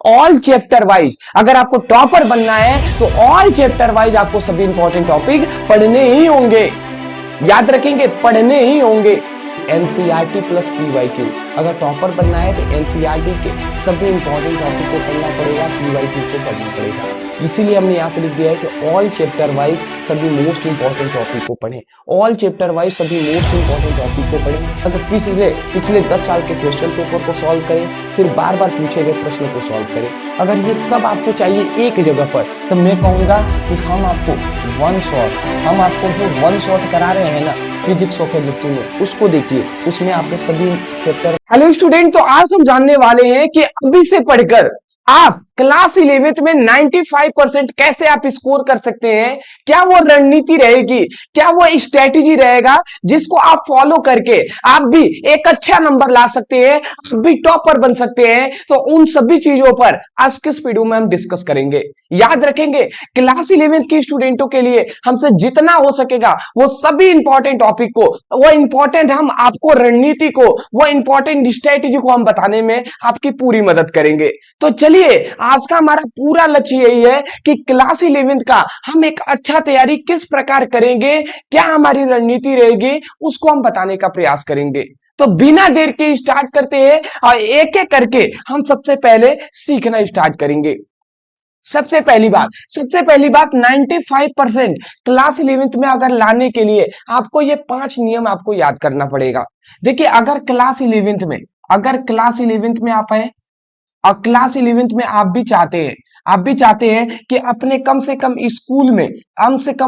All chapter wise, अगर आपको topper बनना है तो ऑल चैप्टर वाइज आपको सभी इंपॉर्टेंट टॉपिक पढ़ने ही होंगे, याद रखेंगे, पढ़ने ही होंगे। एनसीईआरटी प्लस पीवाईक्यू, अगर टॉपर बनना है तो एनसीईआरटी के सभी इंपॉर्टेंट टॉपिक को पढ़ना पड़ेगा, पीवाईक्यू को पढ़ना पड़ेगा। इसीलिए हमने यहाँ पे लिख दिया है कि ऑल चैप्टर वाइज सभी मोस्ट इंपॉर्टेंट टॉपिक को पढ़ें, ऑल चैप्टर वाइज सभी मोस्ट इंपॉर्टेंट टॉपिक को पढ़ें। अगर पिछले 10 साल के क्वेश्चन पेपर को सॉल्व करें, फिर बार बार पूछे गए प्रश्न को सॉल्व करें। अगर ये सब आपको चाहिए एक जगह पर, तो मैं कहूंगा कि हम आपको जो वन शॉट करा रहे हैं ना फिजिक्स और केमिस्ट्री में, उसको देखिए, उसमें आपके सभी चैप्टर। हेलो स्टूडेंट, तो आज हम जानने वाले हैं कि अभी से पढ़कर आप क्लास 11th में 95% कैसे आप स्कोर कर सकते हैं। क्या वो रणनीति रहेगी, क्या वो स्ट्रेटेजी रहेगा जिसको आप फॉलो करके आप भी एक अच्छा नंबर ला सकते हैं, आप भी टॉपर बन सकते हैं। तो उन सभी चीजों पर आज के इस वीडियो में हम डिस्कस करेंगे। याद रखेंगे, क्लास 11th के स्टूडेंटों के लिए हमसे जितना हो सकेगा वो सभी इंपॉर्टेंट टॉपिक को, वो इंपॉर्टेंट हम आपको रणनीति को, वो इंपॉर्टेंट स्ट्रेटेजी को हम बताने में आपकी पूरी मदद करेंगे। तो चलिए, आज का हमारा पूरा लक्ष्य यही है कि क्लास 11th का हम एक अच्छा तैयारी किस प्रकार करेंगे, क्या हमारी रणनीति रहेगी, उसको हम बताने का प्रयास करेंगे। तो बिना देर के स्टार्ट करते हैं और एक एक करके हम सबसे पहले सीखना स्टार्ट करेंगे। सबसे पहली बात 95% क्लास 11th में अगर लाने के लिए आपको ये 5 नियम आपको याद करना पड़ेगा। देखिए, अगर क्लास 11th में आप हैं और क्लास 11th में आप भी चाहते हैं कि अपने कम से कम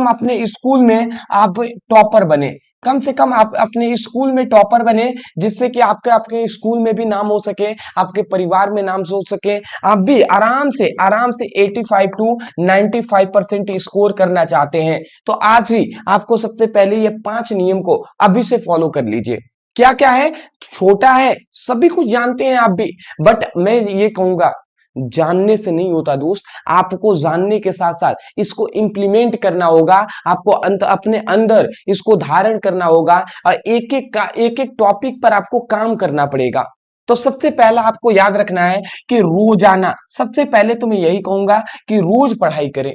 अपने स्कूल में आप टॉपर बने, कम से कम आप अपने स्कूल में टॉपर बने, जिससे कि आपके स्कूल में भी नाम हो सके, आपके परिवार में नाम हो सके, आप भी आराम से 85 to 95% स्कोर करना चाहते हैं। तो आज ही आपको सबसे पहले ये 5 नियम को अभी से फॉलो कर लीजिए। क्या क्या है, छोटा है, सभी कुछ जानते हैं आप भी, बट मैं ये कहूंगा जानने से नहीं होता दोस्त, आपको जानने के साथ साथ इसको इंप्लीमेंट करना होगा, आपको अपने अंदर इसको धारण करना होगा और एक एक टॉपिक पर आपको काम करना पड़ेगा। तो सबसे पहला आपको याद रखना है कि रोजाना, सबसे पहले तो मैं यही कहूंगा कि रोज पढ़ाई करें,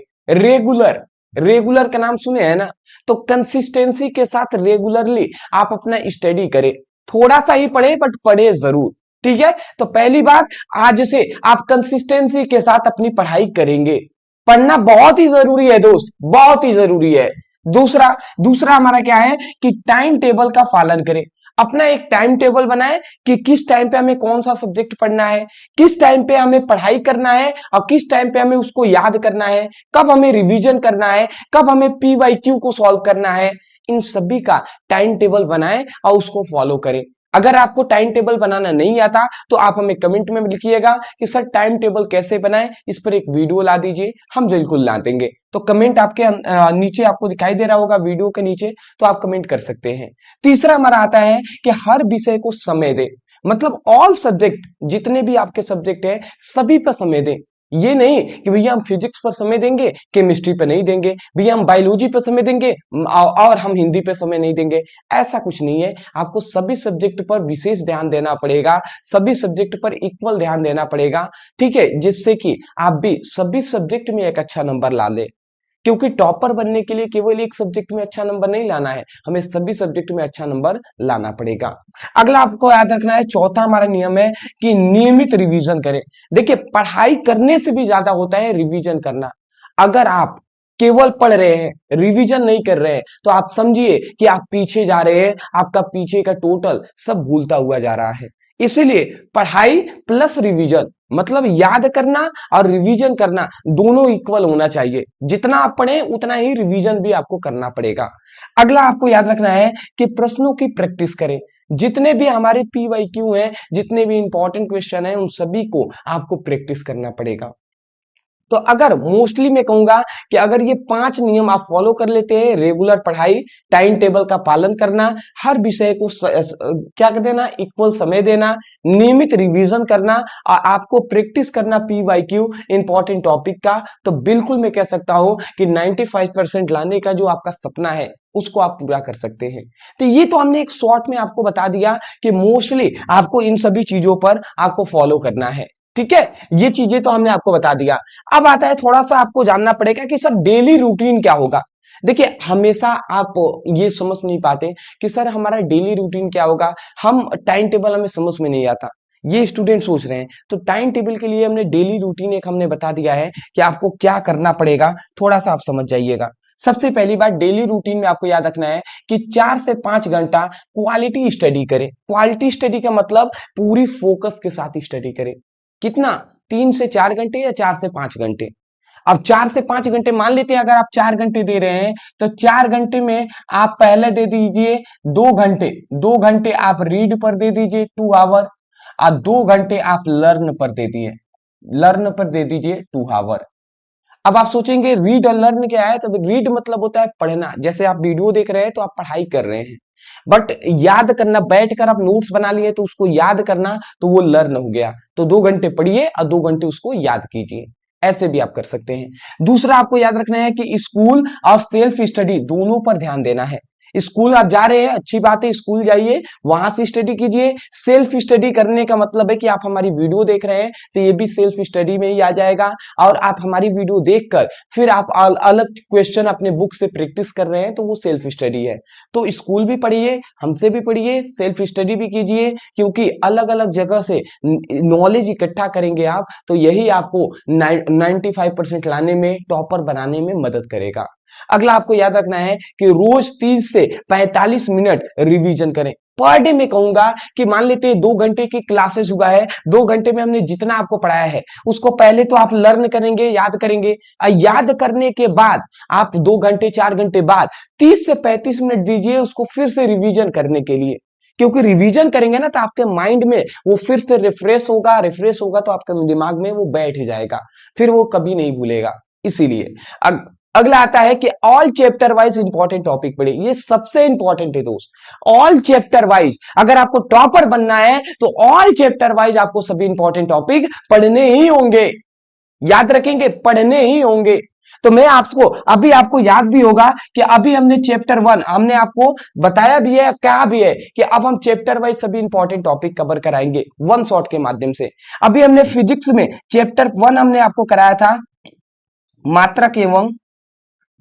रेगुलर का नाम सुने हैं ना, तो कंसिस्टेंसी के साथ रेगुलरली आप अपना स्टडी करें, थोड़ा सा ही पढ़े बट पढ़े जरूर, ठीक है। तो पहली बात, आज से आप कंसिस्टेंसी के साथ अपनी पढ़ाई करेंगे। पढ़ना बहुत ही जरूरी है दोस्त, बहुत ही जरूरी है। दूसरा हमारा क्या है कि टाइम टेबल का पालन करें। अपना एक टाइम टेबल बनाएं कि किस टाइम पे हमें कौन सा सब्जेक्ट पढ़ना है, किस टाइम पे हमें पढ़ाई करना है और किस टाइम पे हमें उसको याद करना है, कब हमें रिवीजन करना है, कब हमें पीवाईक्यू को सॉल्व करना है। इन सभी का टाइम टेबल बनाएं और उसको फॉलो करें। अगर आपको टाइम टेबल बनाना नहीं आता तो आप हमें कमेंट में लिखिएगा कि सर टाइम टेबल कैसे बनाएं, इस पर एक वीडियो ला दीजिए, हम बिल्कुल ला देंगे। तो कमेंट आपके नीचे आपको दिखाई दे रहा होगा वीडियो के नीचे, तो आप कमेंट कर सकते हैं। तीसरा हमारा आता है कि हर विषय को समय दें, मतलब ऑल सब्जेक्ट, जितने भी आपके सब्जेक्ट है सभी पर समय दें। ये नहीं कि भैया हम फिजिक्स पर समय देंगे, केमिस्ट्री पर नहीं देंगे, भैया हम बायोलॉजी पर समय देंगे और हम हिंदी पर समय नहीं देंगे, ऐसा कुछ नहीं है। आपको सभी सब्जेक्ट पर विशेष ध्यान देना पड़ेगा, सभी सब्जेक्ट पर इक्वल ध्यान देना पड़ेगा, ठीक है, जिससे कि आप भी सभी सब्जेक्ट में एक अच्छा नंबर ला ले। क्योंकि टॉपर बनने के लिए केवल एक सब्जेक्ट में अच्छा नंबर नहीं लाना है, हमें सभी सब्जेक्ट में अच्छा नंबर लाना पड़ेगा। अगला आपको याद रखना है, चौथा हमारा नियम है कि नियमित रिवीजन करें। देखिए, पढ़ाई करने से भी ज्यादा होता है रिवीजन करना। अगर आप केवल पढ़ रहे हैं, रिवीजन नहीं कर रहे हैं, तो आप समझिए कि आप पीछे जा रहे हैं, आपका पीछे का टोटल सब भूलता हुआ जा रहा है। इसीलिए पढ़ाई प्लस रिवीजन, मतलब याद करना और रिवीजन करना दोनों इक्वल होना चाहिए। जितना आप पढ़ें उतना ही रिवीजन भी आपको करना पड़ेगा। अगला आपको याद रखना है कि प्रश्नों की प्रैक्टिस करें। जितने भी हमारे पीवाईक्यू हैं, जितने भी इंपॉर्टेंट क्वेश्चन हैं, उन सभी को आपको प्रैक्टिस करना पड़ेगा। तो अगर मोस्टली मैं कहूंगा कि अगर ये 5 नियम आप फॉलो कर लेते हैं, रेगुलर पढ़ाई, टाइम टेबल का पालन करना, हर विषय को क्या कर देना, इक्वल समय देना, नियमित रिवीजन करना और आपको प्रैक्टिस करना पीवाईक्यू इंपॉर्टेंट टॉपिक का, तो बिल्कुल मैं कह सकता हूं कि 95% लाने का जो आपका सपना है उसको आप पूरा कर सकते हैं। तो ये तो हमने एक शॉर्ट में आपको बता दिया कि मोस्टली आपको इन सभी चीजों पर आपको फॉलो करना है। ठीक है, ये चीजें तो हमने आपको बता दिया। अब आता है थोड़ा सा आपको जानना पड़ेगा कि सर डेली रूटीन क्या होगा। देखिए हमेशा आप ये समझ नहीं पाते कि सर हमारा डेली रूटीन क्या होगा, हम टाइम टेबल हमें समझ में नहीं आता, ये स्टूडेंट सोच रहे हैं। तो टाइम टेबल के लिए हमने डेली रूटीन एक हमने बता दिया है कि आपको क्या करना पड़ेगा, थोड़ा सा आप समझ जाइएगा। सबसे पहली बात डेली रूटीन में आपको याद रखना है कि 4 से 5 घंटा क्वालिटी स्टडी करें। क्वालिटी स्टडी का मतलब पूरी फोकस के साथ स्टडी करें। कितना, 3 से 4 घंटे या 4 से 5 घंटे। अब 4 से 5 घंटे मान लेते हैं, अगर आप 4 घंटे दे रहे हैं तो 4 घंटे में आप पहले दे दीजिए 2 घंटे, 2 घंटे आप रीड पर दे दीजिए 2 आवर, और 2 घंटे आप लर्न पर दे दिए, लर्न पर दे दीजिए 2 आवर। अब आप सोचेंगे रीड और लर्न क्या है, तो रीड मतलब होता है पढ़ना, जैसे आप वीडियो देख रहे हैं तो आप पढ़ाई कर रहे हैं, बट याद करना, बैठकर आप नोट्स बना लिए तो उसको याद करना, तो वो लर्न हो गया। तो 2 घंटे पढ़िए और 2 घंटे उसको याद कीजिए, ऐसे भी आप कर सकते हैं। दूसरा आपको याद रखना है कि स्कूल और सेल्फ स्टडी दोनों पर ध्यान देना है। स्कूल आप जा रहे हैं, अच्छी बात है, स्कूल जाइए, वहां से स्टडी कीजिए। सेल्फ स्टडी करने का मतलब है कि आप हमारी वीडियो देख रहे हैं तो ये भी सेल्फ स्टडी में ही आ जाएगा, और आप हमारी वीडियो देखकर फिर आप अलग क्वेश्चन अपने बुक से प्रैक्टिस कर रहे हैं तो वो सेल्फ स्टडी है। तो स्कूल भी पढ़िए, हमसे भी पढ़िए, सेल्फ स्टडी भी कीजिए, क्योंकि अलग अलग जगह से नॉलेज इकट्ठा करेंगे आप, तो यही आपको 95% लाने में, टॉपर बनाने में मदद करेगा। अगला आपको याद रखना है कि रोज 30 से 45 मिनट रिवीजन करें। पर डे में कहूंगा कि मान लेते हैं 2 घंटे की क्लासेस हुआ है, 2 घंटे में हमने जितना आपको पढ़ाया है उसको पहले तो आप लर्न करेंगे, याद करेंगे, और याद करने के बाद आप 2 घंटे 4 घंटे बाद 30 से 35 मिनट दीजिए उसको फिर से रिवीजन करने के लिए, क्योंकि रिवीजन करेंगे ना तो आपके माइंड में वो फिर से रिफ्रेश होगा, रिफ्रेश होगा तो आपके दिमाग में वो बैठ जाएगा, फिर वो कभी नहीं भूलेगा। इसीलिए अगला आता है कि all chapter wise important topic पढ़े, ये सबसे इंपॉर्टेंट है दोस्त। ऑल चैप्टर वाइज अगर आपको टॉपर बनना है तो ऑल चैप्टर वाइज आपको सभी इंपॉर्टेंट टॉपिक पढ़ने ही होंगे, याद रखेंगे, पढ़ने ही होंगे। तो मैं आपको अभी आपको याद भी होगा कि अभी हमने चैप्टर 1 हमने आपको बताया भी है, क्या भी है कि अब हम चैप्टर वाइज सभी इंपॉर्टेंट टॉपिक कवर कराएंगे वन शॉट के माध्यम से। अभी हमने फिजिक्स में चैप्टर 1 हमने आपको कराया था मात्रक एवं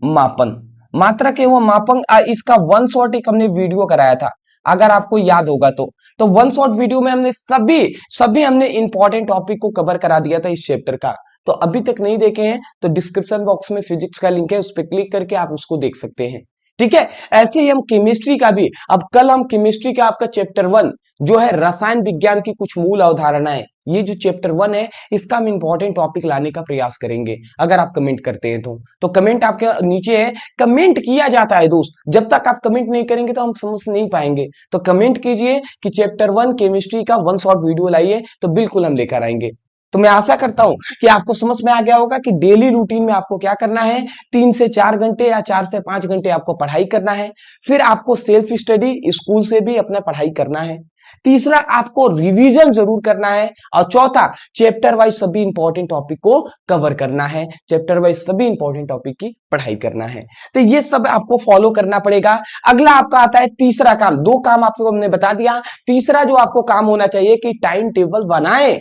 मापन, मात्रक एवं मापन, इसका वन शॉट एक हमने वीडियो कराया था, अगर आपको याद होगा तो वन शॉट वीडियो में हमने सभी हमने इंपॉर्टेंट टॉपिक को कवर करा दिया था इस चैप्टर का। तो अभी तक नहीं देखे हैं तो डिस्क्रिप्शन बॉक्स में फिजिक्स का लिंक है, उस पर क्लिक करके आप उसको देख सकते हैं। ठीक है, ऐसे ही हम केमिस्ट्री का भी, अब कल हम केमिस्ट्री का आपका चैप्टर 1 जो है रसायन विज्ञान की कुछ मूल अवधारणाएं, ये जो चैप्टर 1 है इसका हम इंपॉर्टेंट टॉपिक लाने का प्रयास करेंगे, अगर आप कमेंट करते हैं तो कमेंट आपके नीचे है, कमेंट किया जाता है दोस्त, जब तक आप कमेंट नहीं करेंगे तो हम समझ नहीं पाएंगे। तो कमेंट कीजिए कि चैप्टर 1 केमिस्ट्री का वन शॉट वीडियो लाइए, तो बिल्कुल हम लेकर आएंगे। तो मैं आशा करता हूं कि आपको समझ में आ गया होगा कि डेली रूटीन में आपको क्या करना है, 3 से 4 घंटे या 4 से 5 घंटे आपको पढ़ाई करना है, फिर आपको सेल्फ स्टडी स्कूल से भी अपना पढ़ाई करना है, तीसरा आपको रिवीजन जरूर करना है, और चौथा चैप्टर वाइज सभी इंपॉर्टेंट टॉपिक को कवर करना है, चैप्टर वाइज सभी इंपॉर्टेंट टॉपिक की पढ़ाई करना है। तो ये सब आपको फॉलो करना पड़ेगा। अगला आपका आता है तीसरा काम, 2 काम आपको हमने बता दिया, तीसरा जो आपको काम होना चाहिए कि टाइम टेबल बनाएं,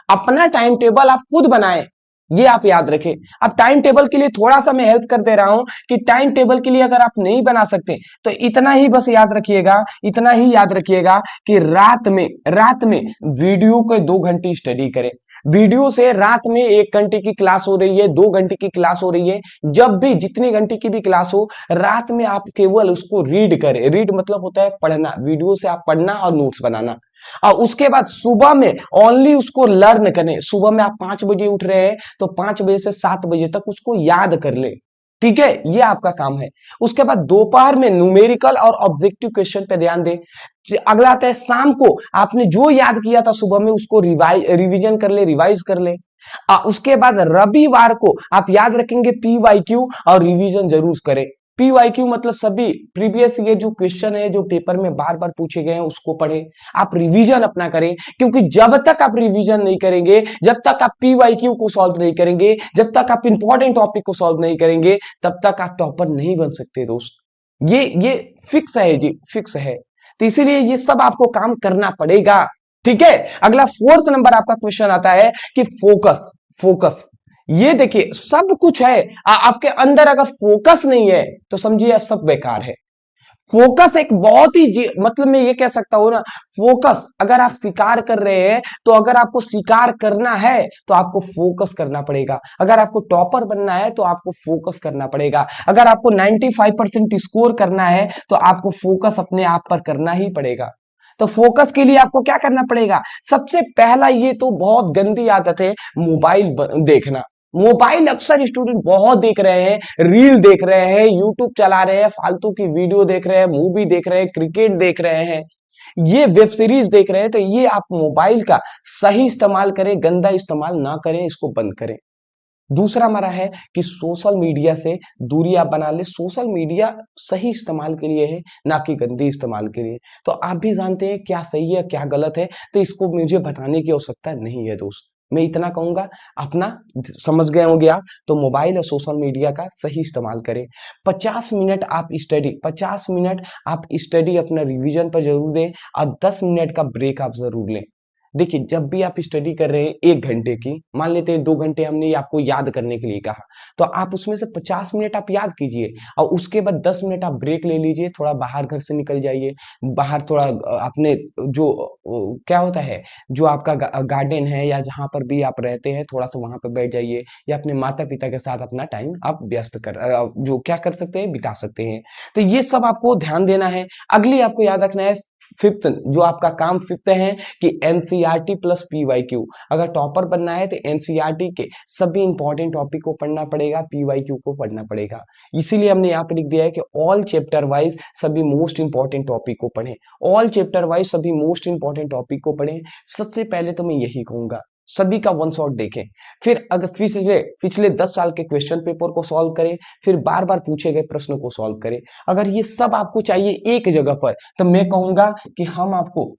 अपना टाइम टेबल आप खुद बनाएं, ये आप याद रखें। अब टाइम टेबल के लिए थोड़ा सा मैं हेल्प कर दे रहा हूं कि टाइम टेबल के लिए अगर आप नहीं बना सकते तो इतना ही बस याद रखिएगा, इतना ही याद रखिएगा कि रात में वीडियो को 2 घंटे स्टडी करें। वीडियो से रात में 1 घंटे की क्लास हो रही है, 2 घंटे की क्लास हो रही है, जब भी जितनी घंटे की भी क्लास हो, रात में आप केवल उसको रीड करें। रीड मतलब होता है पढ़ना, वीडियो से आप पढ़ना और नोट्स बनाना, और उसके बाद सुबह में ओनली उसको लर्न करें। सुबह में आप 5 बजे उठ रहे हैं तो 5 बजे से 7 बजे तक उसको याद कर ले, ठीक है, ये आपका काम है। उसके बाद दोपहर में न्यूमेरिकल और ऑब्जेक्टिव क्वेश्चन पे ध्यान दें। अगला आता है शाम को आपने जो याद किया था सुबह में उसको रिवीजन कर ले, रिवाइज कर ले। उसके बाद रविवार को आप याद रखेंगे PYQ और रिवीजन जरूर करें। PYQ मतलब सभी प्रीवियस ईयर जो क्वेश्चन है जो पेपर में बार बार पूछे गए हैं उसको पढ़े, आप रिवीजन अपना करें, क्योंकि जब तक आप रिवीजन नहीं करेंगे, जब तक आप PYQ को सॉल्व नहीं करेंगे, जब तक आप इंपॉर्टेंट टॉपिक को सॉल्व नहीं करेंगे, तब तक आप टॉपर नहीं बन सकते दोस्त। ये फिक्स है जी, फिक्स है। तो इसीलिए ये सब आपको काम करना पड़ेगा। ठीक है। अगला 4th नंबर आपका क्वेश्चन आता है कि फोकस। फोकस, ये देखिए सब कुछ है, आपके अंदर अगर फोकस नहीं है तो समझिए सब बेकार है। फोकस एक बहुत ही मतलब मैं ये कह सकता हूं ना, फोकस अगर आप शिकार कर रहे हैं तो अगर आपको शिकार करना है तो आपको फोकस करना पड़ेगा। अगर आपको टॉपर बनना है तो आपको फोकस करना पड़ेगा। अगर आपको 95% स्कोर करना है तो आपको फोकस अपने आप पर करना ही पड़ेगा। तो फोकस के लिए आपको क्या करना पड़ेगा? सबसे पहला, ये तो बहुत गंदी आदत है, मोबाइल देखना। मोबाइल अक्सर स्टूडेंट बहुत देख रहे हैं, रील देख रहे हैं, यूट्यूब चला रहे हैं, फालतू की वीडियो देख रहे हैं, मूवी देख रहे हैं, क्रिकेट देख रहे हैं, ये वेब सीरीज देख रहे हैं। तो ये आप मोबाइल का सही इस्तेमाल करें, गंदा इस्तेमाल ना करें, इसको बंद करें। दूसरा हमारा है कि सोशल मीडिया से दूरी आप बना ले। सोशल मीडिया सही इस्तेमाल के लिए है, ना कि गंदी इस्तेमाल के लिए। तो आप भी जानते हैं क्या सही है क्या गलत है, तो इसको मुझे बताने की आवश्यकता नहीं है दोस्त। मैं इतना कहूंगा, अपना समझ गए होंगे आप। तो मोबाइल और सोशल मीडिया का सही इस्तेमाल करें। 50 मिनट आप स्टडी अपना रिवीजन पर जरूर दें और 10 मिनट का ब्रेक आप जरूर लें। देखिए जब भी आप स्टडी कर रहे हैं 1 घंटे की, मान लेते हैं 2 घंटे हमने आपको याद करने के लिए कहा, तो आप उसमें से 50 मिनट आप याद कीजिए और उसके बाद 10 मिनट आप ब्रेक ले लीजिए। थोड़ा बाहर घर से निकल जाइए, बाहर थोड़ा अपने जो क्या होता है, जो आपका गार्डन है या जहां पर भी आप रहते हैं, थोड़ा सा वहां पर बैठ जाइए या अपने माता पिता के साथ अपना टाइम आप व्यस्त जो क्या कर सकते हैं, बिता सकते हैं। तो ये सब आपको ध्यान देना है। अगली आपको याद रखना है, फिफ्थ जो आपका काम फिफ्थ है कि एनसीईआरटी प्लस पीवाईक्यू। अगर टॉपर बनना है तो एनसीईआरटी के सभी इंपॉर्टेंट टॉपिक को पढ़ना पड़ेगा, पीवाईक्यू को पढ़ना पड़ेगा। इसीलिए हमने यहाँ पे लिख दिया है कि ऑल चैप्टर वाइज सभी मोस्ट इंपॉर्टेंट टॉपिक को पढ़ें। ऑल चैप्टर वाइज सभी मोस्ट इंपॉर्टेंट टॉपिक को पढ़ें। सबसे पहले तो मैं यही कहूंगा, सभी का वन शॉट देखें। फिर अगर पिछले 10 साल के क्वेश्चन पेपर को सॉल्व करें, फिर बार बार पूछे गए प्रश्न को सॉल्व करें। अगर ये सब आपको चाहिए एक जगह पर, तो मैं कहूंगा कि हम आपको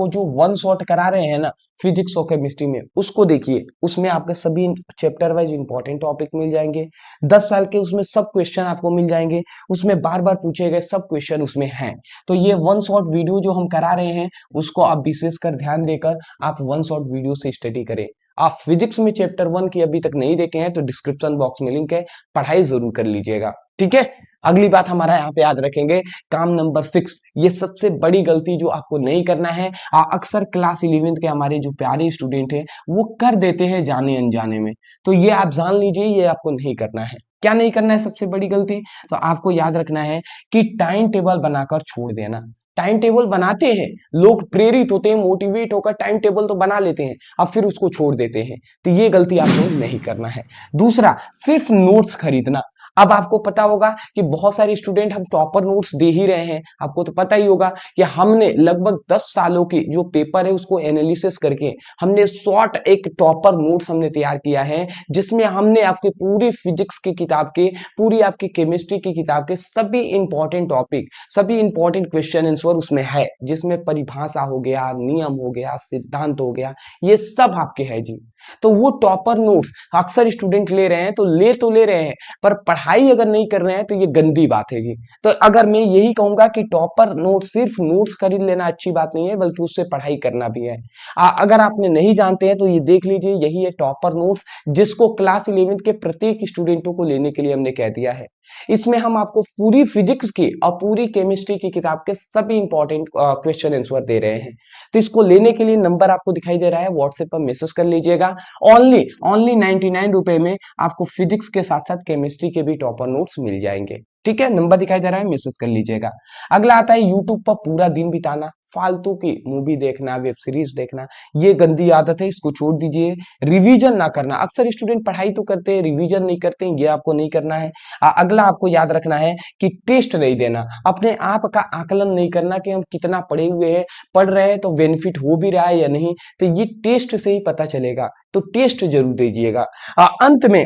जो वन शॉट करा रहे हैं ना फिजिक्स और केमिस्ट्री में, उसको देखिए। उसमें आपके सभी चैप्टर वाइज इंपॉर्टेंट टॉपिक मिल जाएंगे। 10 साल के उसमें सब क्वेश्चन आपको मिल जाएंगे। उसमें बार बार पूछे गए सब क्वेश्चन उसमें हैं। तो ये वन शॉट वीडियो जो हम करा रहे हैं, उसको आप विशेषकर ध्यान देकर आप वन शॉट वीडियो से स्टडी करें। आप फिजिक्स में चैप्टर 1 की अभी तक नहीं देखे हैं तो डिस्क्रिप्शन बॉक्स में लिंक है, पढ़ाई जरूर कर लीजिएगा। ठीक है। अगली बात हमारा यहाँ पे याद रखेंगे, काम नंबर 6। ये सबसे बड़ी गलती जो आपको नहीं करना है, अक्सर क्लास 11th के हमारे जो प्यारे स्टूडेंट हैं वो कर देते हैं जाने अनजाने में। तो ये आप जान लीजिए, ये आपको नहीं करना है। क्या नहीं करना है सबसे बड़ी गलती? तो आपको याद रखना है कि टाइम टेबल बनाकर छोड़ देना। टाइम टेबल बनाते हैं लोग, प्रेरित होते हैं, मोटिवेट होकर टाइम टेबल तो बना लेते हैं, अब फिर उसको छोड़ देते हैं। तो ये गलती आपको नहीं करना है। दूसरा, सिर्फ नोट्स खरीदना। अब आपको पता होगा कि बहुत सारे स्टूडेंट हम टॉपर नोट्स दे ही रहे हैं। आपको तो पता ही होगा कि हमने लगभग 10 सालों की जो पेपर है उसको एनालिसिस करके हमने शॉर्ट एक टॉपर नोट्स हमने तैयार किया है, जिसमें हमने आपके पूरी फिजिक्स की किताब के, पूरी आपकी केमिस्ट्री की किताब के सभी इंपॉर्टेंट टॉपिक, सभी इंपॉर्टेंट क्वेश्चन आंसर उसमें है, जिसमें परिभाषा हो गया, नियम हो गया, सिद्धांत हो गया, ये सब आपके है जी। तो वो टॉपर नोट्स अक्सर स्टूडेंट ले रहे हैं, तो ले रहे हैं, पर पढ़ाई अगर नहीं कर रहे हैं तो ये गंदी बात है जी। तो अगर मैं यही कहूंगा कि टॉपर नोट्स, सिर्फ नोट्स खरीद लेना अच्छी बात नहीं है, बल्कि उससे पढ़ाई करना भी है। अगर आपने नहीं जानते हैं तो ये देख लीजिए, यही है टॉपर नोट्स, जिसको क्लास 11th के प्रत्येक स्टूडेंटों को लेने के लिए हमने कह दिया है। इसमें हम आपको पूरी फिजिक्स की और पूरी केमिस्ट्री की किताब के सभी इंपॉर्टेंट क्वेश्चन आंसर दे रहे हैं। तो इसको लेने के लिए नंबर आपको दिखाई दे रहा है, व्हाट्सएप पर मैसेज कर लीजिएगा। ओनली 99 रुपए में आपको फिजिक्स के साथ साथ केमिस्ट्री के भी टॉपर नोट्स मिल जाएंगे। ठीक है, नंबर दिखाई दे रहा है, मैसेज कर लीजिएगा। अगला आता है यूट्यूब पर पूरा दिन बिताना, फालतू की मूवी देखना, वेब सीरीज देखना, ये गंदी आदत है, इसको छोड़ दीजिए। रिवीजन ना करना, अक्सर स्टूडेंट पढ़ाई तो करते हैं, रिवीजन नहीं करते हैं, ये आपको नहीं करना है। अगला आपको याद रखना है कि टेस्ट नहीं देना, अपने आप का आकलन नहीं करना कि हम कितना पढ़े हुए हैं, पढ़ रहे हैं तो बेनिफिट हो भी रहा है या नहीं, तो ये टेस्ट से ही पता चलेगा। तो टेस्ट जरूर दीजिएगा। अंत में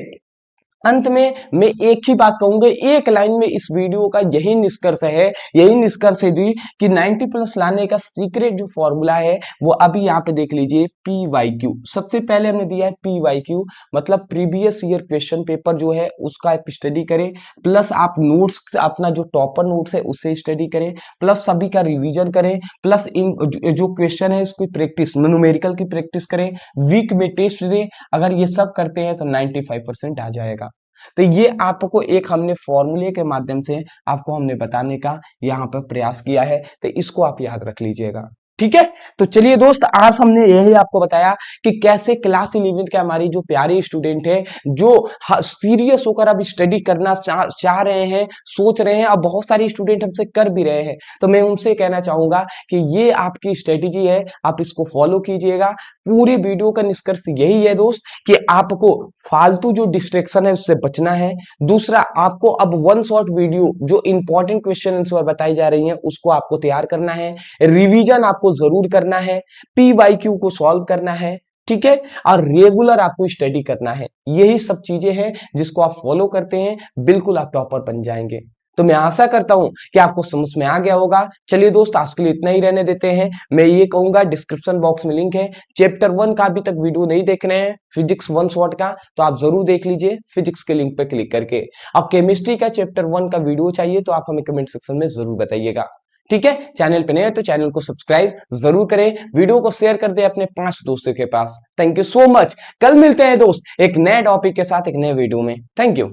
अंत में मैं एक ही बात कहूंगा, एक लाइन में इस वीडियो का यही निष्कर्ष है, यही निष्कर्ष है जी कि 90 प्लस लाने का सीक्रेट जो फॉर्मूला है वो अभी यहाँ पे देख लीजिए, पी वाई क्यू। सबसे पहले हमने दिया है पी वाई क्यू, मतलब प्रीवियस ईयर क्वेश्चन पेपर जो है उसका आप स्टडी करें, प्लस आप नोट्स अपना जो टॉपर नोट्स है उससे स्टडी करें, प्लस सभी का रिवीजन करें, प्लस इन जो क्वेश्चन है उसकी प्रैक्टिस, न्यूमेरिकल की प्रैक्टिस करें, वीक में टेस्ट दें। अगर ये सब करते हैं तो 95% आ जाएगा। तो ये आपको एक हमने फॉर्मूले के माध्यम से आपको हमने बताने का यहाँ पर प्रयास किया है, तो इसको आप याद रख लीजिएगा। ठीक है, तो चलिए दोस्त, आज हमने यही आपको बताया कि कैसे क्लास 11th के हमारी जो प्यारे स्टूडेंट है, जो सीरियस होकर अब स्टडी करना चाह रहे हैं, सोच रहे हैं, और बहुत सारे स्टूडेंट हमसे कर भी रहे हैं, तो मैं उनसे कहना चाहूंगा कि ये आपकी स्ट्रेटेजी है, आप इसको फॉलो कीजिएगा। पूरी वीडियो का निष्कर्ष यही है दोस्त कि आपको फालतू जो डिस्ट्रैक्शन है उससे बचना है। दूसरा, आपको अब वन शॉट वीडियो जो इंपॉर्टेंट क्वेश्चन आंसर बताई जा रही है उसको आपको तैयार करना है, रिवीजन आपको जरूर करना है, पी वाई क्यू को सॉल्व करना है, ठीक है, और रेगुलर आपको स्टडी करना है। यही सब चीजें हैं जिसको आप फॉलो करते हैं, बिल्कुल आप टॉपर बन जाएंगे। तो मैं आशा करता हूं कि आपको समझ में आ गया होगा। चलिए दोस्त, आज के लिए इतना ही रहने देते हैं। मैं ये कहूंगा, डिस्क्रिप्शन बॉक्स में लिंक है, चैप्टर 1 का अभी तक वीडियो नहीं देख रहे हैं, फिजिक्स 1 शॉट का, तो आप जरूर देख लीजिए फिजिक्स के लिंक पे क्लिक करके। और केमिस्ट्री का चैप्टर 1 का वीडियो चाहिए तो आप हमें कमेंट सेक्शन में जरूर बताइएगा। ठीक है, चैनल पे नए हैं तो चैनल को सब्सक्राइब जरूर करें, वीडियो को शेयर कर दे अपने 5 दोस्तों के पास। Thank you so much. कल मिलते हैं दोस्त एक नए टॉपिक के साथ, एक नए वीडियो में। Thank you.